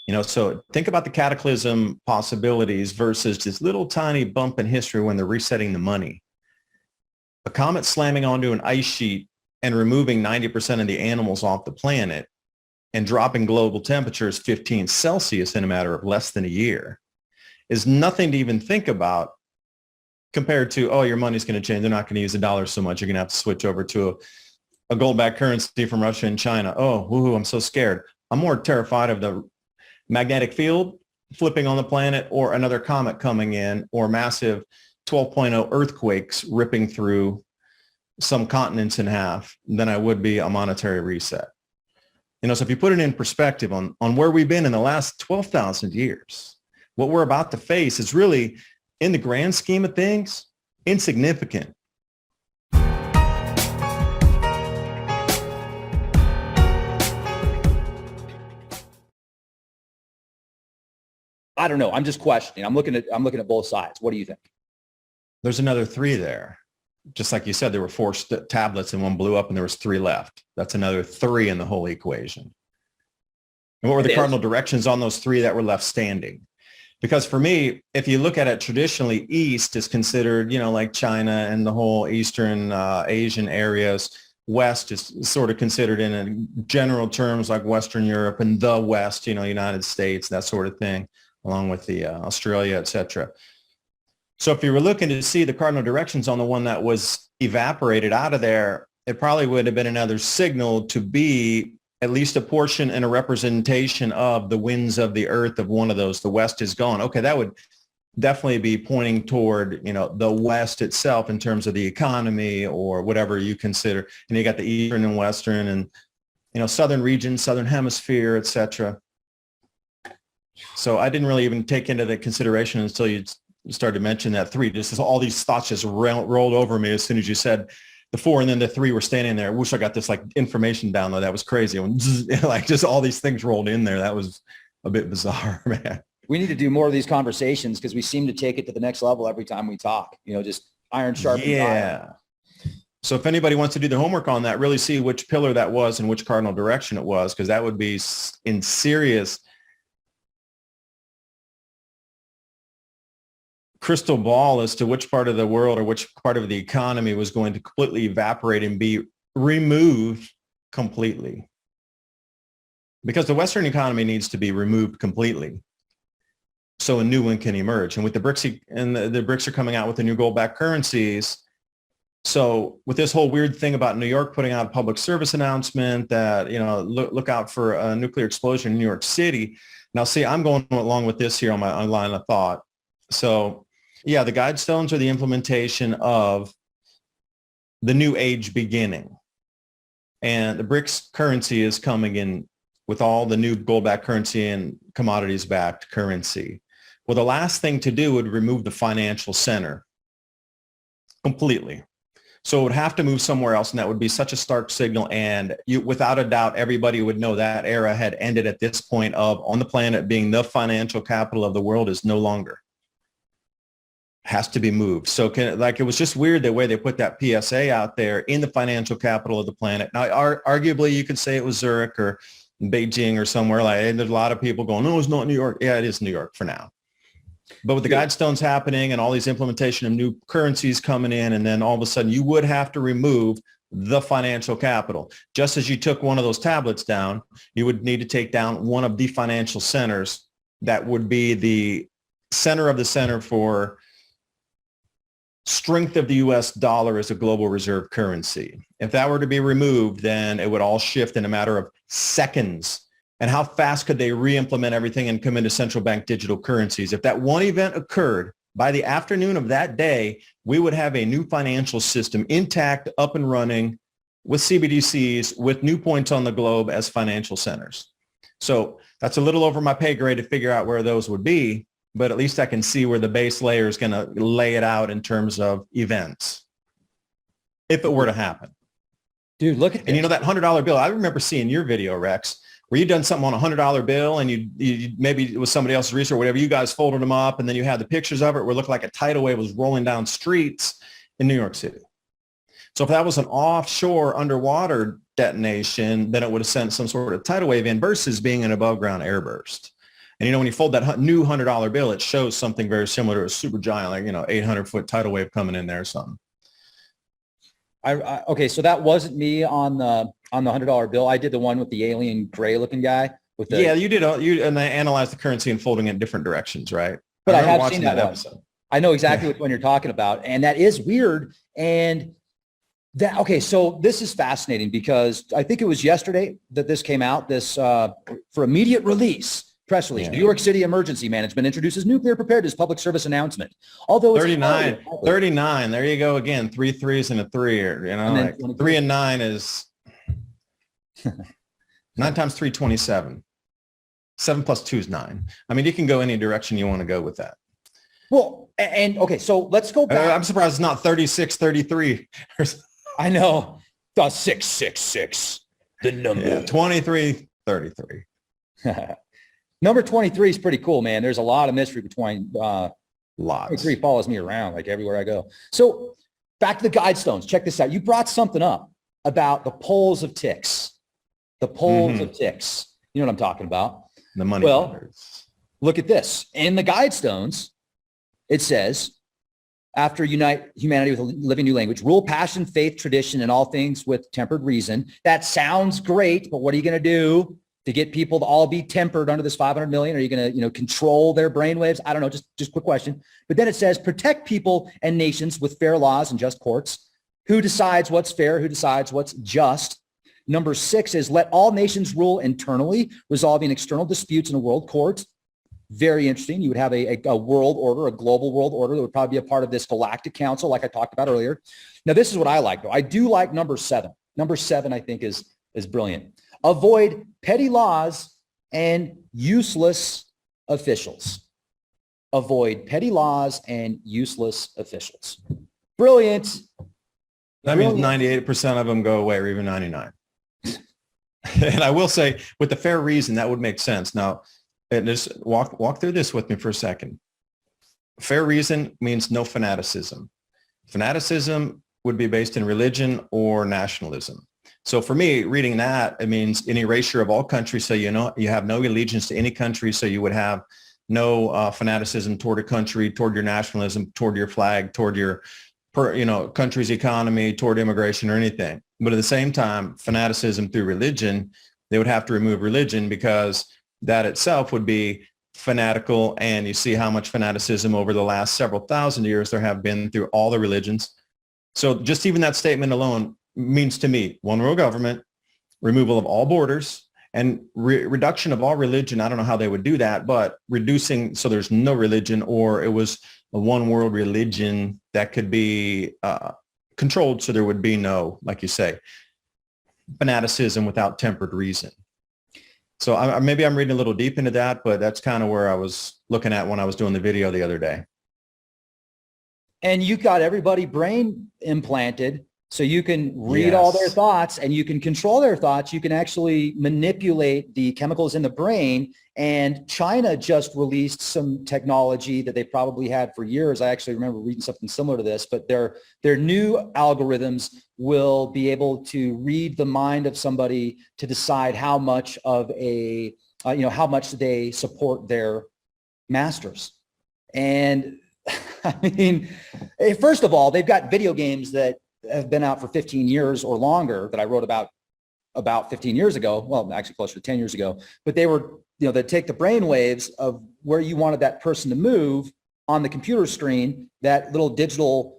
So think about the cataclysm possibilities versus this little tiny bump in history when they're resetting the money. A comet slamming onto an ice sheet and removing 90% of the animals off the planet and dropping global temperatures 15 Celsius in a matter of less than a year is nothing to even think about compared to, oh, your money's going to change. They're not going to use the dollar so much. You're going to have to switch over to a gold-backed currency from Russia and China. Oh, woohoo, I'm so scared. I'm more terrified of the magnetic field flipping on the planet or another comet coming in or massive 12.0 earthquakes ripping through some continents in half than I would be a monetary reset. So if you put it in perspective on where we've been in the last 12,000 years, what we're about to face is really, in the grand scheme of things, insignificant. I don't know. I'm just questioning. I'm looking at both sides. What do you think? There's another 3 there. Just like you said, there were 4 tablets and one blew up and there was 3 left. That's another 3 in the whole equation. And what were the cardinal directions on those 3 that were left standing? Because for me, if you look at it traditionally, East is considered, like China and the whole Eastern Asian areas. West is sort of considered in general terms like Western Europe and the West, United States, that sort of thing, along with the Australia, et cetera. So if you were looking to see the cardinal directions on the one that was evaporated out of there, it probably would have been another signal to be at least a portion and a representation of the winds of the earth of one of those. The West is gone. Okay, that would definitely be pointing toward, the West itself in terms of the economy or whatever you consider. And you got the Eastern and Western and, Southern region, Southern hemisphere, et cetera. So I didn't really even take into the consideration until you started to mention that 3. Just as all these thoughts just rolled over me as soon as you said the 4 and then the 3 were standing there. I wish I got this information download. That was crazy. When just all these things rolled in there. That was a bit bizarre, man. We need to do more of these conversations because we seem to take it to the next level every time we talk, just iron sharpens iron. So if anybody wants to do the homework on that, really see which pillar that was and which cardinal direction it was, because that would be in serious crystal ball as to which part of the world or which part of the economy was going to completely evaporate and be removed completely. Because the Western economy needs to be removed completely so a new one can emerge. And with the BRICS, the BRICS are coming out with the new gold-backed currencies. So with this whole weird thing about New York putting out a public service announcement that, look out for a nuclear explosion in New York City. Now, see, I'm going along with this here on my line of thought. So yeah, the guidestones are the implementation of the new age beginning. And the BRICS currency is coming in with all the new gold-backed currency and commodities-backed currency. Well, the last thing to do would remove the financial center completely. So it would have to move somewhere else, and that would be such a stark signal. And without a doubt, everybody would know that era had ended at this point of on the planet being the financial capital of the world is no longer. Has to be moved. So it was just weird the way they put that PSA out there in the financial capital of the planet. Now, arguably, you could say it was Zurich or Beijing or somewhere and there's a lot of people going, no, it's not New York. Yeah, it is New York for now. But with the guidestones happening and all these implementation of new currencies coming in, and then all of a sudden you would have to remove the financial capital. Just as you took one of those tablets down, you would need to take down one of the financial centers that would be the center of the center for strength of the U.S. dollar as a global reserve currency. If that were to be removed, then it would all shift in a matter of seconds. And how fast could they re-implement everything and come into central bank digital currencies? If that one event occurred, by the afternoon of that day, we would have a new financial system intact, up and running with CBDCs, with new points on the globe as financial centers. So that's a little over my pay grade to figure out where those would be, but at least I can see where the base layer is going to lay it out in terms of events, if it were to happen. Dude, look at this. And that $100 bill, I remember seeing your video, Rex, where you done something on a $100 bill and you maybe it was somebody else's research or whatever, you guys folded them up and then you had the pictures of it where it looked like a tidal wave was rolling down streets in New York City. So if that was an offshore underwater detonation, then it would have sent some sort of tidal wave in versus being an above ground airburst. And, when you fold that new $100 bill, it shows something very similar to a super giant, like, 800-foot tidal wave coming in there or something. Okay, so that wasn't me on the $100 bill. I did the one with the alien gray looking guy with the. Yeah, you did. And they analyzed the currency and folding it in different directions, right? But I have watching seen that episode. I know exactly which one you're talking about, and that is weird. And that, okay, so this is fascinating because I think it was yesterday that this came out. This for immediate release. Press release. Yeah. New York City Emergency Management introduces nuclear preparedness public service announcance. Although it's 39. There you go again. 3 3s and a 3. Like 3 and 9 is 9 times 3, 27. 7 plus 2 is 9. I mean, you can go any direction you want to go with that. Well, and okay, so let's go back. I'm surprised it's not 36, 33. I know. The 666. The number. Yeah, 23, 33. Number 23 is pretty cool, man. There's a lot of mystery between lots. 23 follows me around like everywhere I go. So back to the guidestones. Check this out. You brought something up about the poles of ticks. The poles of ticks. You know what I'm talking about? The money. Well, numbers. Look at this. In the guidestones, it says, after unite humanity with a living new language, rule passion, faith, tradition, and all things with tempered reason. That sounds great, but what are you going to do to get people to all be tempered under this 500 million? Are you going to, control their brainwaves? I don't know. Just quick question. But then it says, protect people and nations with fair laws and just courts. Who decides what's fair? Who decides what's just? Number 6 is let all nations rule internally, resolving external disputes in a world court. Very interesting. You would have a world order, a global world order that would probably be a part of this galactic council, like I talked about earlier. Now, this is what I like, though. I do like number 7. Number 7, I think, is brilliant. Avoid petty laws and useless officials. Avoid petty laws and useless officials. Brilliant. That means 98% of them go away, or even 99. And I will say, with the fair reason, that would make sense. Now, and just walk through this with me for a second. Fair reason means no fanaticism. Fanaticism would be based in religion or nationalism. So for me, reading that, it means an erasure of all countries. So, you have no allegiance to any country. So you would have no fanaticism toward a country, toward your nationalism, toward your flag, toward your, country's economy, toward immigration or anything. But at the same time, fanaticism through religion, they would have to remove religion because that itself would be fanatical. And you see how much fanaticism over the last several thousand years there have been through all the religions. So just even that statement alone means to me, one world government, removal of all borders, and reduction of all religion. I don't know how they would do that, but reducing so there's no religion, or it was a one world religion that could be controlled so there would be no, like you say, fanaticism without tempered reason. So maybe I'm reading a little deep into that, but that's kind of where I was looking at when I was doing the video the other day. And you got everybody brain implanted so you can read all their thoughts and you can control their thoughts. You can actually manipulate the chemicals in the brain. And China just released some technology that they probably had for years. I actually remember reading something similar to this, but their new algorithms will be able to read the mind of somebody to decide how much of how much they support their masters. And I mean, first of all, they've got video games that have been out for 15 years or longer that I wrote about 15 years ago. Well, actually closer to 10 years ago, but they were, they take the brain waves of where you wanted that person to move on the computer screen, that little digital,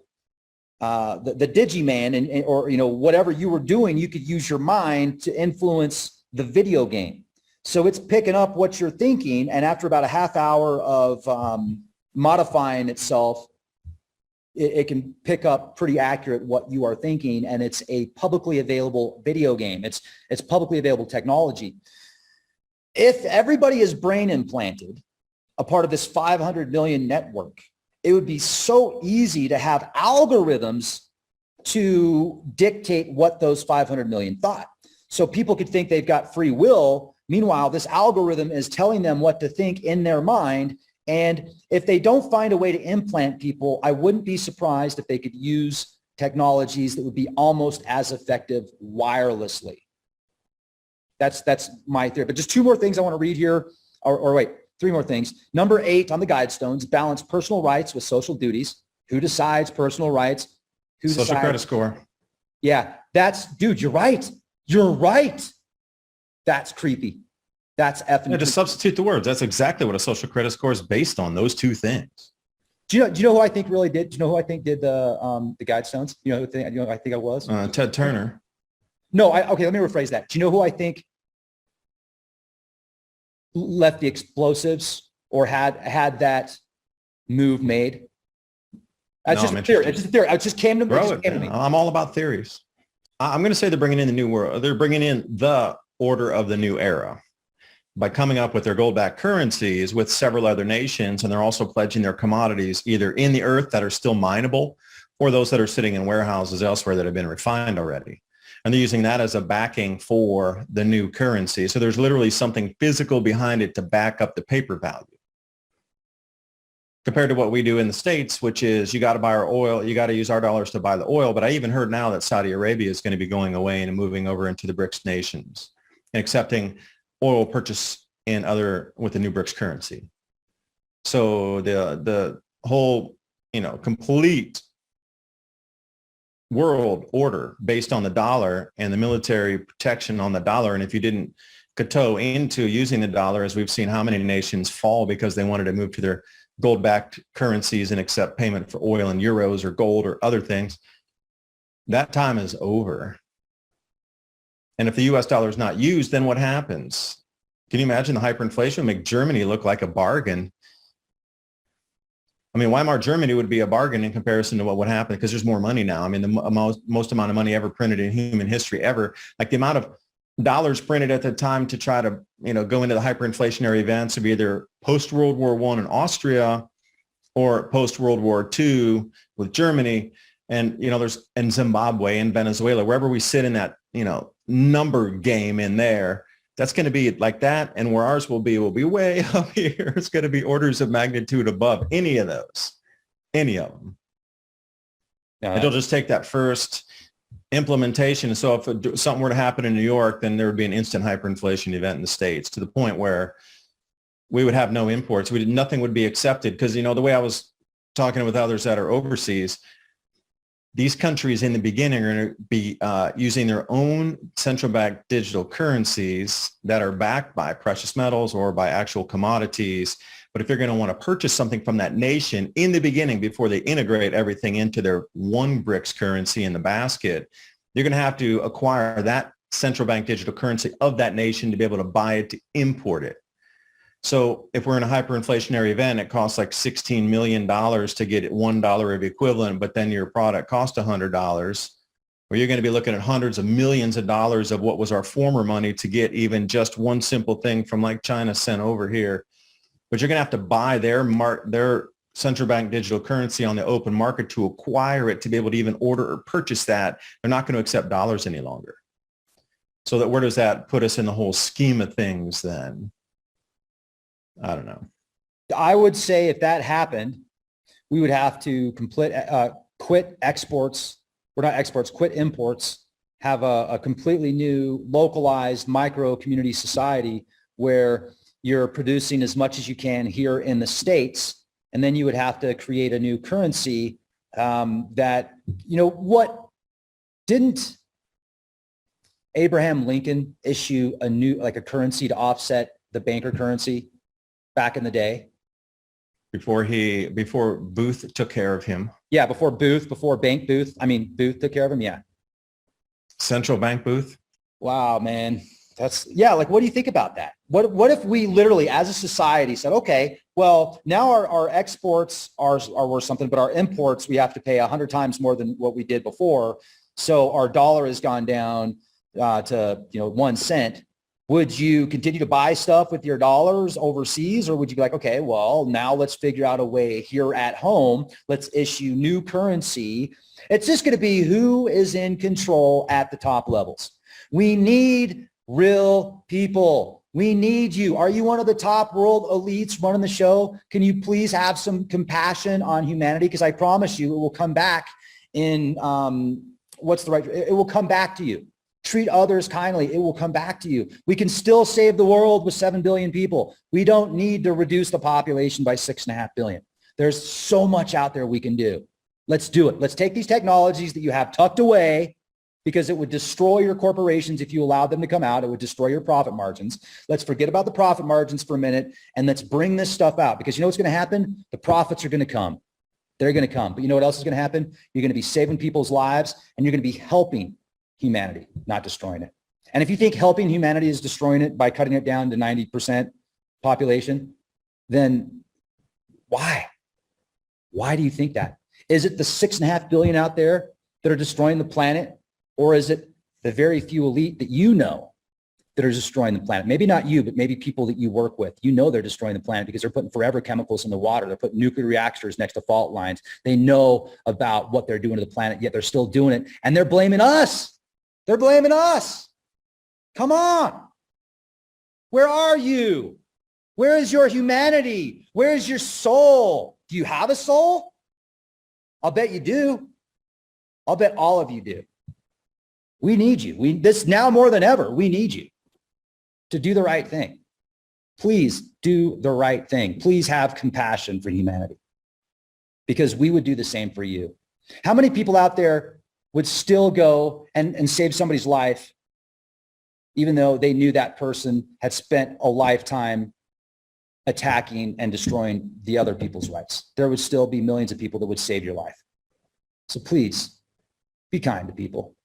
the Digiman or whatever you were doing, you could use your mind to influence the video game. So it's picking up what you're thinking. And after about a half hour of modifying itself, it can pick up pretty accurate what you are thinking, and it's a publicly available video game. It's publicly available technology. If everybody is brain implanted, a part of this 500 million network, it would be so easy to have algorithms to dictate what those 500 million thought. So people could think they've got free will. Meanwhile, this algorithm is telling them what to think in their mind. And if they don't find a way to implant people, I wouldn't be surprised if they could use technologies that would be almost as effective wirelessly. That's my theory. But just 2 more things I want to read here. Or wait, three more things. Number 8 on the guidestones, balance personal rights with social duties. Who decides personal rights? Who Social decides? credit score. Yeah, dude, you're right. You're right. That's creepy. That's effing. Yeah, just substitute the words. That's exactly what a social credit score is based on, those two things. Do you know who I think really did? Do you know who I think did the guidestones? You know who I think it was? Ted Turner. No, okay, let me rephrase that. Do you know who I think left the explosives or had that move made? That's just a theory. It's just a theory. It just came to me. I'm all about theories. I'm going to say they're bringing in the new world. They're bringing in the order of the new era by coming up with their gold-backed currencies with several other nations, and they're also pledging their commodities either in the earth that are still mineable or those that are sitting in warehouses elsewhere that have been refined already. And they're using that as a backing for the new currency. So there's literally something physical behind it to back up the paper value. Compared to what we do in the States, which is you got to buy our oil, you got to use our dollars to buy the oil. But I even heard now that Saudi Arabia is going to be going away and moving over into the BRICS nations and accepting oil purchase with the new BRICS currency. So the whole, complete world order based on the dollar and the military protection on the dollar. And if you didn't kowtow into using the dollar, as we've seen how many nations fall because they wanted to move to their gold-backed currencies and accept payment for oil in euros or gold or other things, that time is over. And if the US dollar is not used, then what happens? Can you imagine the hyperinflation would make Germany look like a bargain? I mean, Weimar Germany would be a bargain in comparison to what would happen because there's more money now. I mean, the most amount of money ever printed in human history ever. Like the amount of dollars printed at the time to try to, go into the hyperinflationary events would be either post-World War I in Austria or post-World War II with Germany. And, there's in Zimbabwe and Venezuela, wherever we sit in that, number game in there, that's going to be like that. And where ours will be way up here. It's going to be orders of magnitude above any of them. It'll just take that first implementation. So if something were to happen in New York, then there would be an instant hyperinflation event in the States to the point where we would have no imports. Nothing would be accepted because, the way I was talking with others that are overseas, these countries in the beginning are going to be using their own central bank digital currencies that are backed by precious metals or by actual commodities. But if they're going to want to purchase something from that nation in the beginning before they integrate everything into their one BRICS currency in the basket, you're going to have to acquire that central bank digital currency of that nation to be able to buy it, to import it. So if we're in a hyperinflationary event, it costs like $16 million to get it $1 of equivalent, but then your product costs $100, where you're going to be looking at hundreds of millions of dollars of what was our former money to get even just one simple thing from like China sent over here. But you're going to have to buy their central bank digital currency on the open market to acquire it, to be able to even order or purchase that. They're not going to accept dollars any longer. So that where does that put us in the whole scheme of things then? I don't know. I would say if that happened, we would have to quit exports. Quit imports, have a completely new localized micro community society where you're producing as much as you can here in the States. And then you would have to create a new currency that, what didn't Abraham Lincoln issue a currency to offset the banker currency back in the day? Before Booth took care of him. Yeah, before Booth took care of him. Yeah. Central bank Booth. Wow, man. What do you think about that? What if we literally as a society said, okay, well, now our exports are worth something, but our imports, we have to pay 100 times more than what we did before. So our dollar has gone down to 1 cent. Would you continue to buy stuff with your dollars overseas, or would you be like, okay, well, now let's figure out a way here at home. Let's issue new currency. It's just going to be who is in control at the top levels. We need real people. We need you. Are you one of the top world elites running the show? Can you please have some compassion on humanity? Because I promise you it will come back in, it will come back to you. Treat others kindly. It will come back to you. We can still save the world with 7 billion people. We don't need to reduce the population by 6.5 billion. There's so much out there we can do. Let's do it. Let's take these technologies that you have tucked away, because it would destroy your corporations if you allowed them to come out. It would destroy your profit margins. Let's forget about the profit margins for a minute, and let's bring this stuff out, because you know what's going to happen? The profits are going to come. They're going to come. But you know what else is going to happen? You're going to be saving people's lives, and you're going to be helping humanity, not destroying it. And if you think helping humanity is destroying it by cutting it down to 90% population, then why? Why do you think that? Is it the 6.5 billion out there that are destroying the planet? Or is it the very few elite that you know that are destroying the planet? Maybe not you, but maybe people that you work with. You know they're destroying the planet because they're putting forever chemicals in the water. They're putting nuclear reactors next to fault lines. They know about what they're doing to the planet, yet they're still doing it. And they're blaming us. They're blaming us. Come on. Where are you? Where is your humanity? Where is your soul? Do you have a soul? I'll bet you do. I'll bet all of you do. We need you. This now more than ever, we need you to do the right thing. Please do the right thing. Please have compassion for humanity, because we would do the same for you. How many people out there would still go and save somebody's life, even though they knew that person had spent a lifetime attacking and destroying the other people's rights? There would still be millions of people that would save your life. So please be kind to people.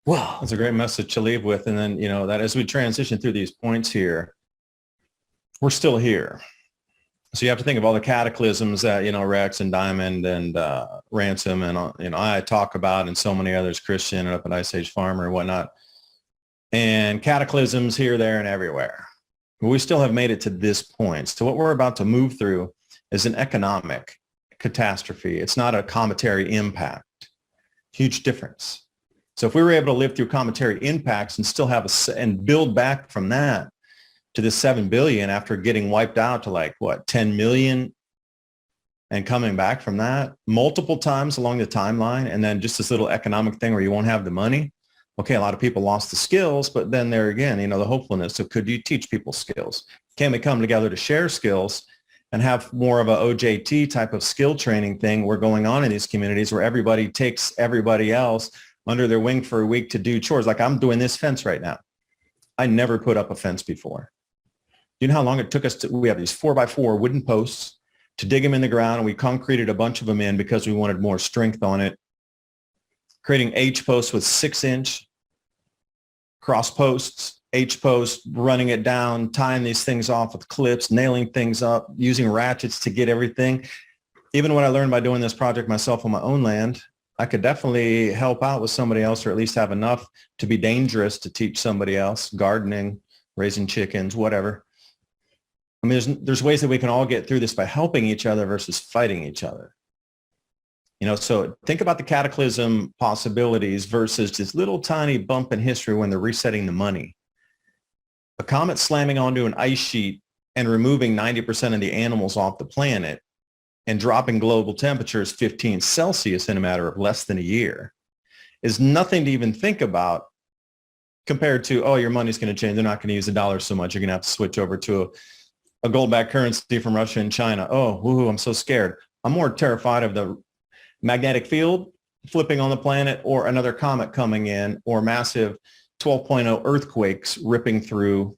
Wow. That's a great message to leave with. And then, that as we transition through these points here, we're still here. So you have to think of all the cataclysms that, Rex and Diamond and Ransom and, I talk about, and so many others, Christian and up at Ice Age Farmer and whatnot. And cataclysms here, there, and everywhere. But we still have made it to this point. So what we're about to move through is an economic catastrophe. It's not a cometary impact. Huge difference. So if we were able to live through cometary impacts and still have and build back from that to the 7 billion after getting wiped out to 10 million and coming back from that multiple times along the timeline, and then just this little economic thing where you won't have the money. Okay, a lot of people lost the skills, but then there again, the hopefulness. So could you teach people skills? Can we come together to share skills and have more of a OJT type of skill training thing we're going on in these communities where everybody takes everybody else under their wing for a week to do chores? Like I'm doing this fence right now. I never put up a fence before. You know how long it took us we have these 4x4 wooden posts to dig them in the ground, and we concreted a bunch of them in because we wanted more strength on it. Creating H posts with 6-inch cross posts, H posts, running it down, tying these things off with clips, nailing things up, using ratchets to get everything. Even what I learned by doing this project myself on my own land, I could definitely help out with somebody else, or at least have enough to be dangerous to teach somebody else, gardening, raising chickens, whatever. I mean, there's ways that we can all get through this by helping each other versus fighting each other. So think about the cataclysm possibilities versus this little tiny bump in history when they're resetting the money. A comet slamming onto an ice sheet and removing 90% of the animals off the planet and dropping global temperatures 15 Celsius in a matter of less than a year is nothing to even think about compared to, oh, your money's going to change. They're not going to use the dollar so much. You're going to have to switch over to a gold-backed currency from Russia and China. Oh, woohoo, I'm so scared. I'm more terrified of the magnetic field flipping on the planet, or another comet coming in, or massive 12.0 earthquakes ripping through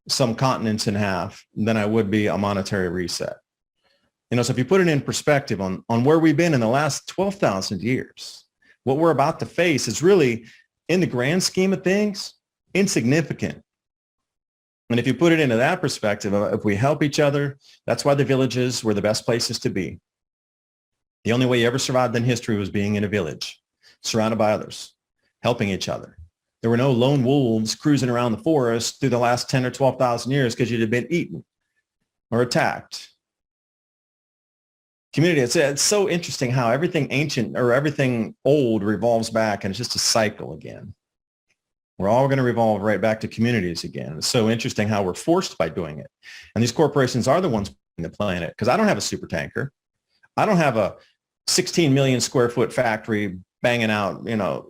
some continents in half than I would be a monetary reset. So if you put it in perspective on where we've been in the last 12,000 years, what we're about to face is really, in the grand scheme of things, insignificant. And if you put it into that perspective, if we help each other, that's why the villages were the best places to be. The only way you ever survived in history was being in a village, surrounded by others, helping each other. There were no lone wolves cruising around the forest through the last 10 or 12,000 years because you'd have been eaten or attacked. Community, it's so interesting how everything ancient or everything old revolves back, and it's just a cycle again. We're all going to revolve right back to communities again. It's so interesting how we're forced by doing it. And these corporations are the ones in the planet, because I don't have a super tanker. I don't have a 16 million square foot factory banging out,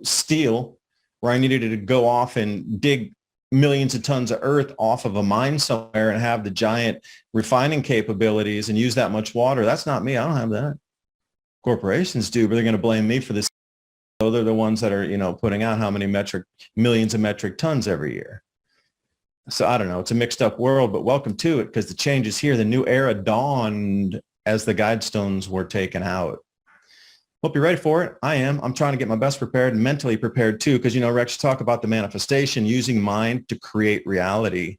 steel where I needed to go off and dig millions of tons of earth off of a mine somewhere and have the giant refining capabilities and use that much water. That's not me. I don't have that. Corporations do, but they're going to blame me for this. So they're the ones that are, putting out how many millions of metric tons every year. So I don't know. It's a mixed up world, but welcome to it, because the change is here. The new era dawned as the guidestones were taken out. Hope you're ready for it. I am. I'm trying to get my best prepared and mentally prepared too, because, Rex, you talk about the manifestation, using mind to create reality.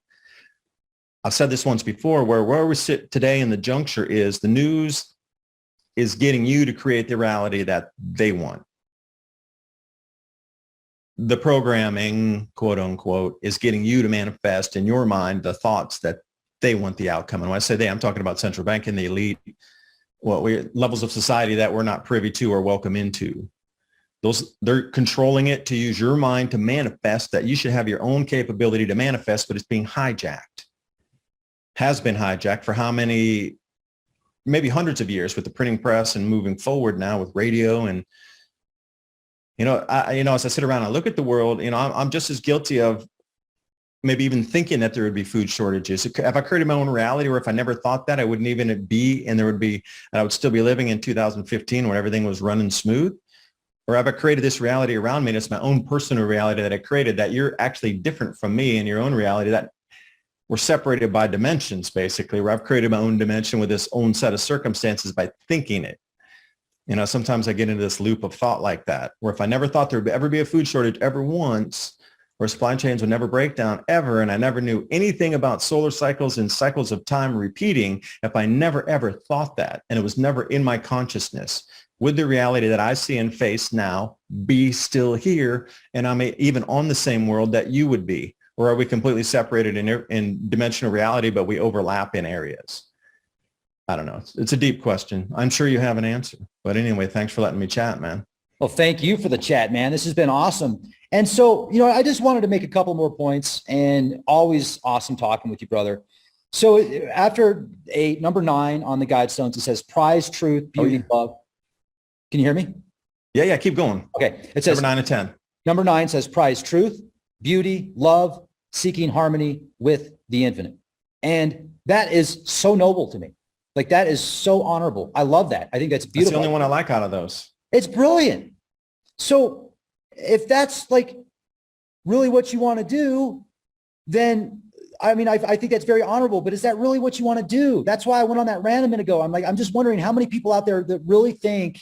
I've said this once before, where we sit today in the juncture is the news is getting you to create the reality that they want. The programming, quote unquote, is getting you to manifest in your mind the thoughts that they want the outcome. And when I say they, I'm talking about central bank and the elite, levels of society that we're not privy to or welcome into. They're controlling it to use your mind to manifest that you should have your own capability to manifest, but it's being hijacked. Has been hijacked for how many, maybe hundreds of years with the printing press, and moving forward now with radio. And as I sit around, I look at the world, I'm just as guilty of maybe even thinking that there would be food shortages. If I created my own reality, or if I never thought that, I wouldn't even be, and I would still be living in 2015 when everything was running smooth. Or have I created this reality around me, and it's my own personal reality that I created, that you're actually different from me in your own reality, that we're separated by dimensions, basically, where I've created my own dimension with this own set of circumstances by thinking it. Sometimes I get into this loop of thought like that, where if I never thought there would ever be a food shortage ever once, or supply chains would never break down ever, and I never knew anything about solar cycles and cycles of time repeating, if I never ever thought that, and it was never in my consciousness, would the reality that I see and face now be still here, and I'm even on the same world that you would be? Or are we completely separated in dimensional reality, but we overlap in areas? I don't know. It's a deep question. I'm sure you have an answer. But anyway, thanks for letting me chat, man. Well, thank you for the chat, man. This has been awesome. And so, I just wanted to make a couple more points, and always awesome talking with you, brother. So after number 9 on the guidestones, it says prize, truth, beauty, love. Can you hear me? Yeah. Keep going. Okay. It says number 9 and 10. Number 9 says prize, truth, beauty, love, seeking harmony with the infinite. And that is so noble to me. Like, that is so honorable. I love that. I think that's beautiful. That's the only one I like out of those. It's brilliant. So if that's like really what you want to do, then I think that's very honorable, but is that really what you want to do? That's why I went on that rant a minute ago. I'm just wondering how many people out there that really think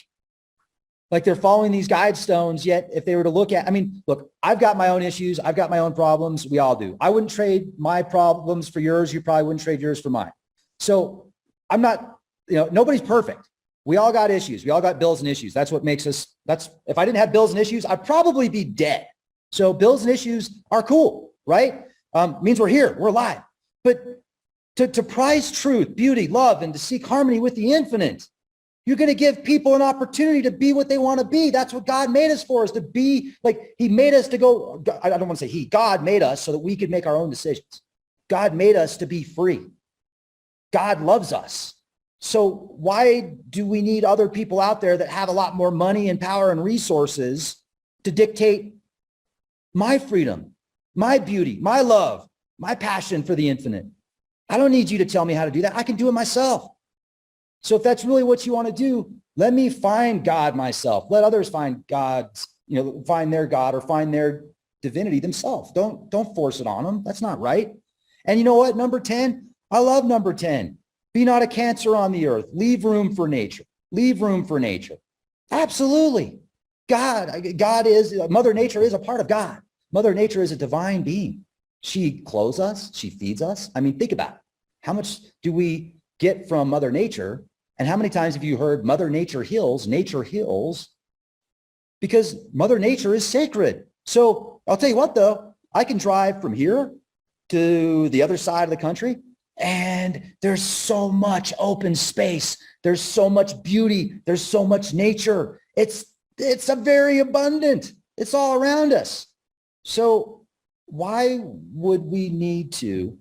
like they're following these guidestones, yet if they were to look, I've got my own issues. I've got my own problems. We all do. I wouldn't trade my problems for yours. You probably wouldn't trade yours for mine. So I'm not, nobody's perfect. We all got issues. We all got bills and issues. That's what makes us, if I didn't have bills and issues, I'd probably be dead. So bills and issues are cool, right? Means we're here, we're alive. But to prize truth, beauty, love, and to seek harmony with the infinite, you're going to give people an opportunity to be what they want to be. That's what God made us for, is to be like, he made us to go. I don't want to say God made us so that we could make our own decisions. God made us to be free. God loves us. So why do we need other people out there that have a lot more money and power and resources to dictate my freedom, my beauty, my love, my passion for the infinite? I don't need you to tell me how to do that. I can do it myself. So if that's really what you want to do, let me find God myself. Let others find God's, find their God or find their divinity themselves. Don't force it on them. That's not right. And you know what? Number 10, I love number 10. Be not a cancer on the earth. Leave room for nature. Leave room for nature. Absolutely. Mother Nature is a part of God. Mother Nature is a divine being. She clothes us. She feeds us. Think about it. How much do we get from Mother Nature? And how many times have you heard Mother Nature heals? Nature heals because Mother Nature is sacred. So I'll tell you what, though, I can drive from here to the other side of the country, and there's so much open space. There's so much beauty. There's so much nature. It's a very abundant. It's all around us. So why would we need to,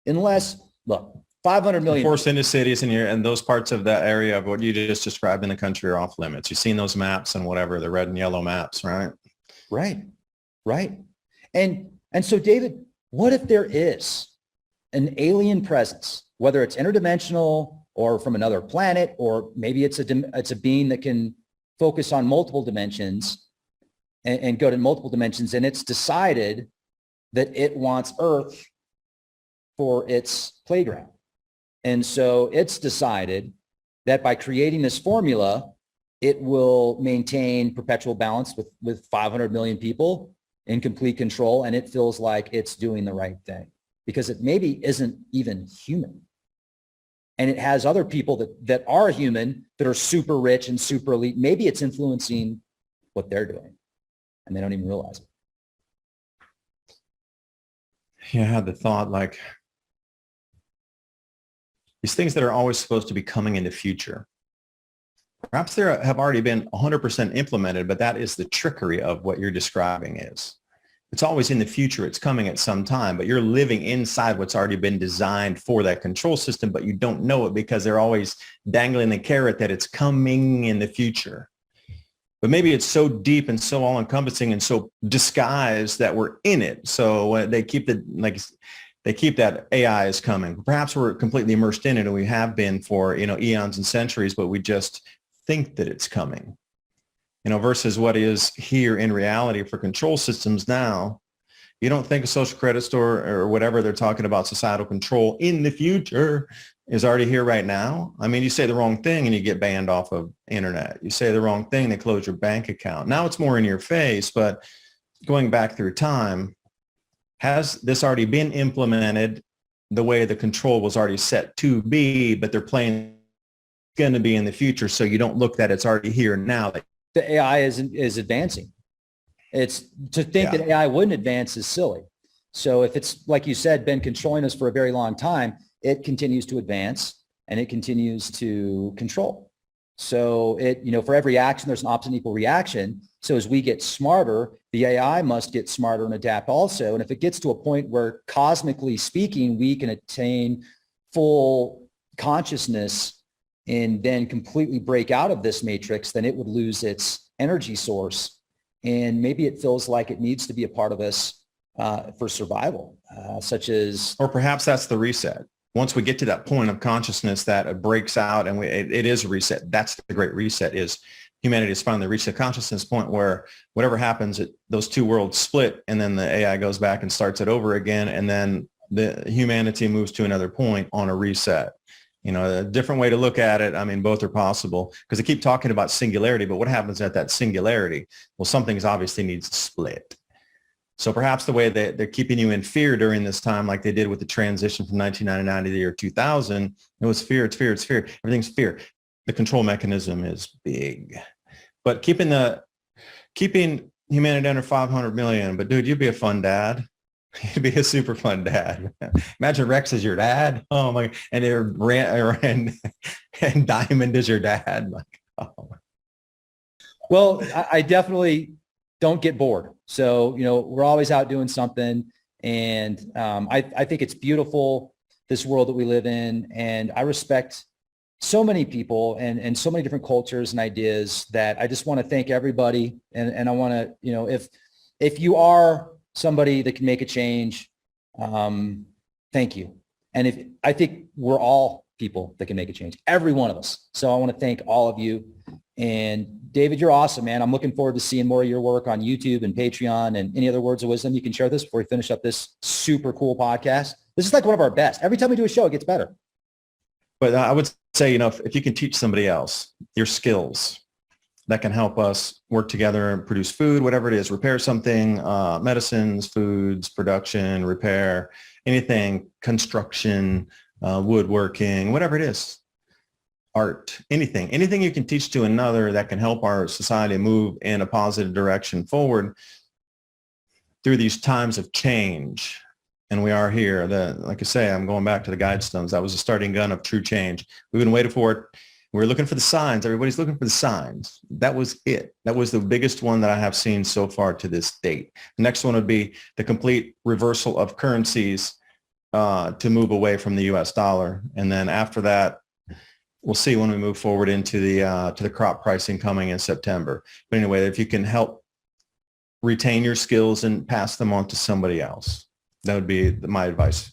unless, look, 500 million. Forced into cities and those parts of that area of what you just described in the country are off limits. You've seen those maps and whatever, the red and yellow maps, right? Right. Right. And so, David, what if there is an alien presence, whether it's interdimensional or from another planet, or maybe it's a being that can focus on multiple dimensions and go to multiple dimensions, and it's decided that it wants Earth for its playground. And so it's decided that by creating this formula, it will maintain perpetual balance with 500 million people in complete control. And it feels like it's doing the right thing because it maybe isn't even human. And it has other people that are human, that are super rich and super elite. Maybe it's influencing what they're doing and they don't even realize it. Yeah, I had the thought, like, these things that are always supposed to be coming in the future. Perhaps they have already been 100% implemented, but that is the trickery of what you're describing is. It's always in the future. It's coming at some time, but you're living inside what's already been designed for that control system, but you don't know it because they're always dangling the carrot that it's coming in the future. But maybe it's so deep and so all-encompassing and so disguised that we're in it. So they keep that AI is coming. Perhaps we're completely immersed in it, and we have been for eons and centuries, but we just think that it's coming. Versus what is here in reality for control systems now. You don't think a social credit score or whatever they're talking about societal control in the future is already here right now. I mean, you say the wrong thing and you get banned off of internet. You say the wrong thing, they close your bank account. Now it's more in your face, but going back through time, has this already been implemented the way the control was already set to be, but they're playing going to be in the future, so you don't look that it's already here now. The AI is advancing. It's to think that AI wouldn't advance is silly. So if it's, like you said, been controlling us for a very long time, it continues to advance and it continues to control. So for every action, there's an opposite and equal reaction. So as we get smarter, the AI must get smarter and adapt also. And if it gets to a point where, cosmically speaking, we can attain full consciousness and then completely break out of this matrix, then it would lose its energy source. And maybe it feels like it needs to be a part of us for survival, such as... Or perhaps that's the reset. Once we get to that point of consciousness that it breaks out and it is a reset, that's the great reset, is humanity has finally reached the consciousness point where whatever happens, those two worlds split, and then the AI goes back and starts it over again, and then the humanity moves to another point on a reset. A different way to look at it. I mean, both are possible because they keep talking about singularity, but what happens at that singularity? Well, something's obviously needs to split. So perhaps the way that they're keeping you in fear during this time, like they did with the transition from 1999 to the year 2000, it was fear, it's fear, it's fear. Everything's fear. The control mechanism is big, but keeping humanity under 500 million. But dude, you'd be a fun dad. You'd be a super fun dad. Imagine Rex is your dad. Oh my! And Diamond is your dad. Like, oh. Well, I definitely don't get bored. So we're always out doing something, and I think it's beautiful, this world that we live in, and I respect so many people and so many different cultures and ideas that I just want to thank everybody, and I want to if you are somebody that can make a change, thank you. And I think we're all people that can make a change, every one of us. So I want to thank all of you. And David, you're awesome, man. I'm looking forward to seeing more of your work on YouTube and Patreon, and any other words of wisdom you can share this before we finish up this super cool podcast. This is like one of our best. Every time we do a show, it gets better. But I would say, if you can teach somebody else your skills, that can help us work together and produce food, whatever it is, repair something, medicines, foods, production, repair, anything, construction, woodworking, whatever it is, art, anything you can teach to another that can help our society move in a positive direction forward through these times of change. And we are here. Like I say, I'm going back to the Guidestones. That was the starting gun of true change. We've been waiting for it. We're looking for the signs. Everybody's looking for the signs. That was it. That was the biggest one that I have seen so far to this date. The next one would be the complete reversal of currencies to move away from the U.S. dollar. And then after that, we'll see when we move forward into the crop pricing coming in September. But anyway, if you can help retain your skills and pass them on to somebody else. That would be my advice.